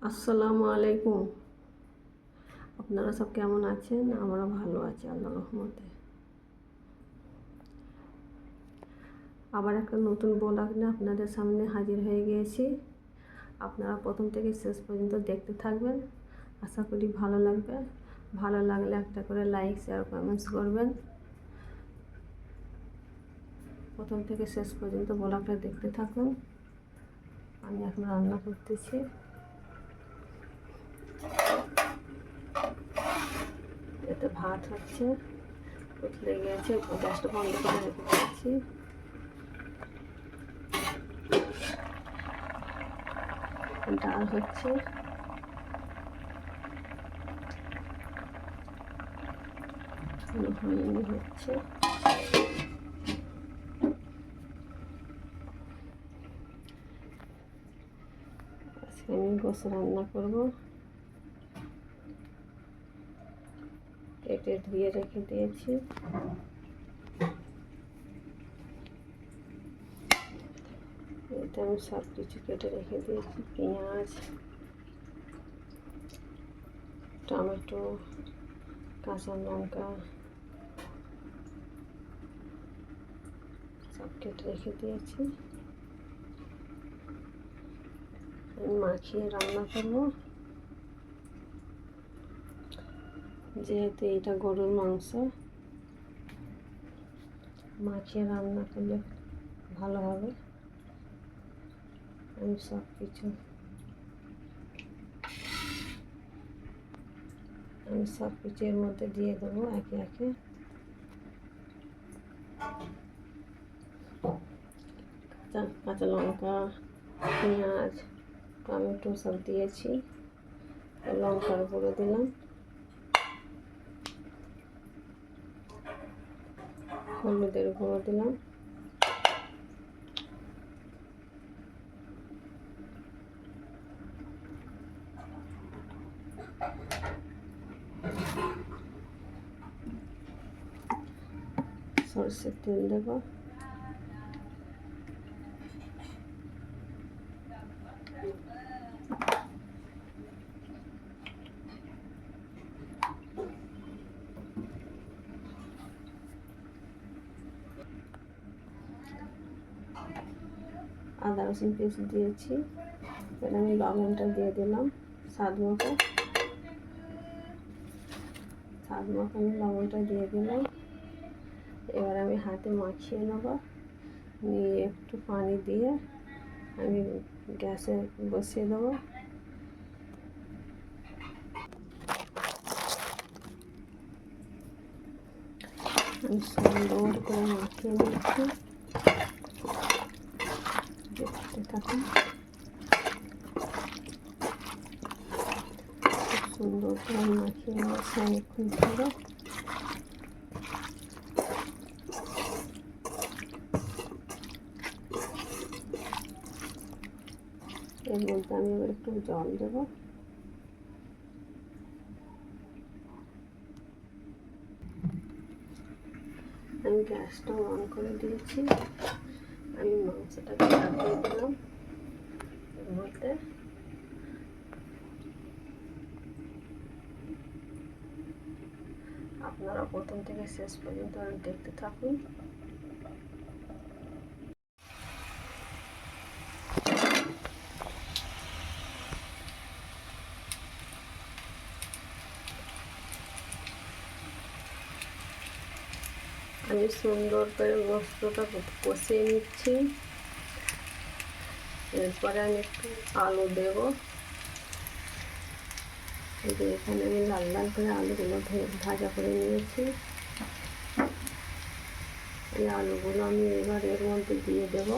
আসসালামু আলাইকুম। আপনারা সব কেমন আছেন? আমরা ভালো আছি আল্লাহর রহমতে। আবার একটা নতুন ব্লগ নিয়ে আপনাদের সামনে হাজির হয়ে গিয়েছি। আপনারা প্রথম থেকে শেষ পর্যন্ত দেখতে থাকবেন, আশা করি ভালো লাগবে। ভালো লাগলে একটা করে লাইক, শেয়ার, কমেন্টস করবেন। প্রথম থেকে শেষ পর্যন্ত ব্লগটা দেখতে থাকুন। আমি এখন রান্না করতেছি। এতে ভাত হচ্ছে, উঠলে গিয়েছে, গ্যাসটা বন্ধ করে রেখে দিয়েছি। ডাল হচ্ছে, হয়নি হচ্ছে। আজকে আমি গোস রান্না করব। কেটে ধুয়ে রেখে দিয়েছি। এটা আমি সব কিছু কেটে রেখে দিয়েছি, পেঁয়াজ, টমেটো, কাঁচা লঙ্কা সব কেটে রেখে দিয়েছি। আমি মাখিয়ে রান্না করব, যেহেতু এটা গরুর মাংস। মাখিয়ে রান্না করলে ভালো হবে। আমি সব কিছু এর মধ্যে দিয়ে দেবো একে একে। কাঁচা লঙ্কা, পেঁয়াজ, টমেটো সব দিয়েছি। লঙ্কার গুঁড়ো দিলাম, হলুদের গুঁড়ো দিলাম, সরষের তেল দেব, আদা রসুন পেস্ট দিয়েছি। এবার আমি লবণটা দিয়ে দিলাম স্বাদ মতো। আমি লবণটা দিয়ে দিলাম। এবার আমি হাতে মাখিয়ে নেব। নিয়ে একটু পানি দিয়ে আমি গ্যাসে বসিয়ে দেবো। আমি সুন্দর করে মাখিয়ে নিচ্ছি, দেখতে থাকুন। খুব সুন্দর করে মাখিয়ে নিচ্ছি অনেকক্ষণ ধরে। এর মধ্যে আমি এবার একটু জল দেবো। আমি গ্যাসটা অন করে দিয়েছি। আমি মাংসটাকে চাপিয়ে দিলাম এর মধ্যে। আপনারা প্রথম থেকে শেষ পর্যন্ত দেখতে থাকুন। আমি সুন্দর করে মশলাটা কষিয়ে নিচ্ছি। এরপরে আমি একটু আলু দেব। এখানে আমি লাল লাল করে আলুগুলো ভাজা করে নিয়েছি। এই আলুগুলো আমি এবার এর মধ্যে দিয়ে দেব।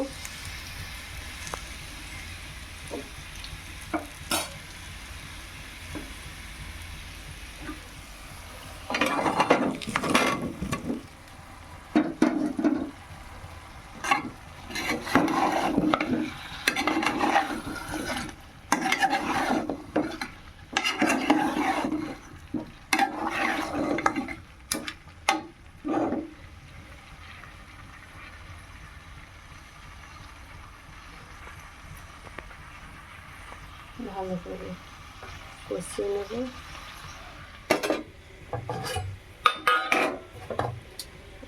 ভালো করে কষিয়ে নেব।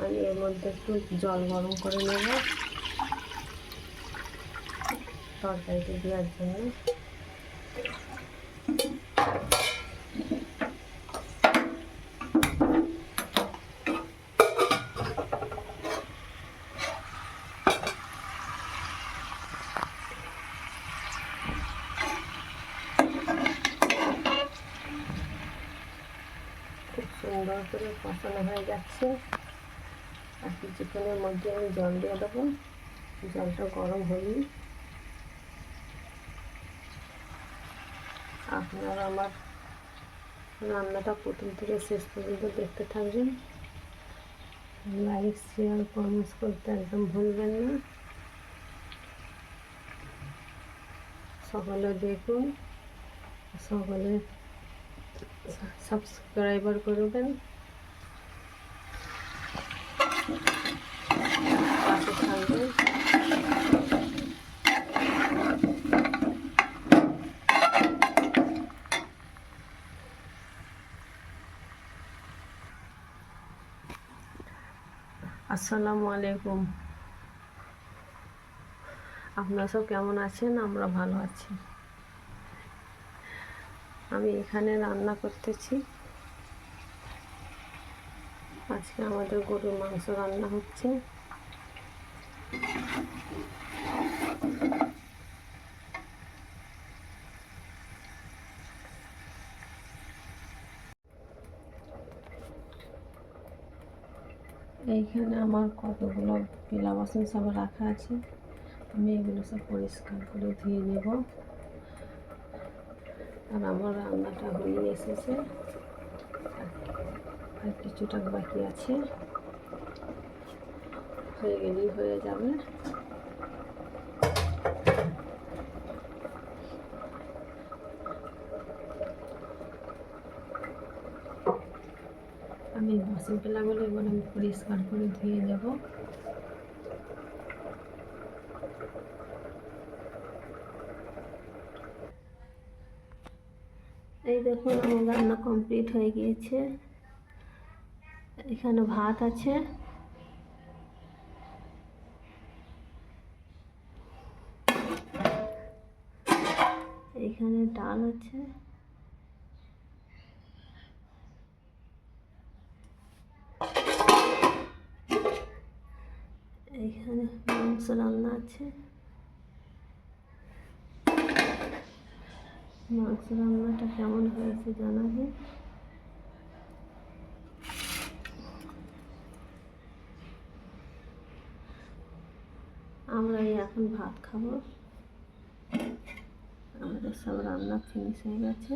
আমি এর মধ্যে একটু জল গরম করে নেব তরকারিতে দেওয়ার জন্য। খুব সুন্দর করে কষানো হয়ে যাচ্ছে। আর কিছুক্ষণের মধ্যে আমি জল দিয়ে দেবো। জলটা গরম হলেই আপনারা আমার রান্নাটা প্রথম থেকে শেষ পর্যন্ত দেখতে থাকবেন। লাইক শেয়ার কমেন্টস করতে একদম ভুলবেন না। সকলে দেখুন, সকলে সাবস্ক্রাইবার করবেন, পাশে থাকবেন। আসসালামু আলাইকুম। আপনারা সব কেমন আছেন? আমরা ভালো আছি। আমি এখানে রান্না করতেছি। আজকে আমাদের গরুর মাংস রান্না হচ্ছে। এইখানে আমার কতগুলো পিলা বাসন সব রাখা আছে। আমি এগুলো সব পরিষ্কার করে ধুয়ে নেব। আর আমার রান্নাটা হয়ে এসেছে, আর কিছুটা বাকি আছে, হয়ে গেলেই হয়ে যাবে। আমি বাসন পেলাগুলো এবার আমি পরিষ্কার করে ধুয়ে নেব। এই দেখুন আমার রান্না কমপ্লিট হয়ে গিয়েছে। এখানে ভাত আছে, এখানে ডাল আছে, এখানে মাংস রান্না আছে। মাংস রান্নাটা কেমন হয়েছে জানাবেন। আমরা এখন ভাত খাবো। আমাদের সব রান্না ফিনিশ হয়ে গেছে।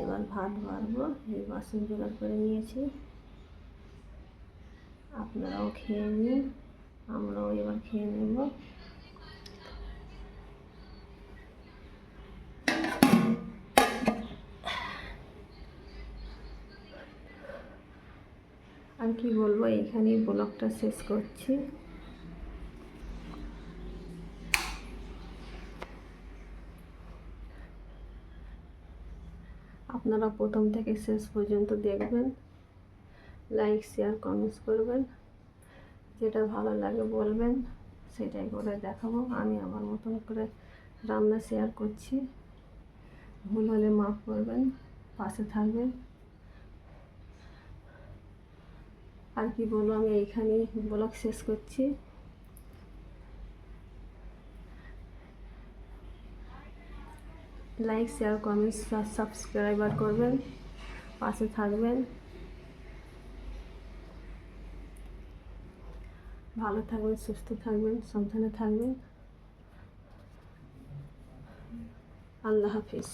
এবার ভাত বাড়বো। এই বাসন জোগাড় করে নিয়েছি, আপনারাও খেয়ে নিন, আমরাও এবার খেয়ে নেব। আর কি বলবো, এইখানেই ব্লগটা শেষ করছি। আপনারা প্রথম থেকে শেষ পর্যন্ত দেখবেন, লাইক শেয়ার কমেন্টস করবেন, যেটা ভালো লাগে বলবেন, সেটাই করে দেখাবো। আমি আমার মতন করে রান্না শেয়ার করছি। ভুল হলে মাফ করবেন, পাশে থাকবেন। আর কি বলবো, আমি এইখানেই ব্লগ শেষ করছি। লাইক শেয়ার কমেন্টস সাবস্ক্রাইবার করবেন, পাশে থাকবেন। ভালো থাকবেন, সুস্থ থাকবেন, সাবধানে থাকবেন। আল্লাহ হাফিজ।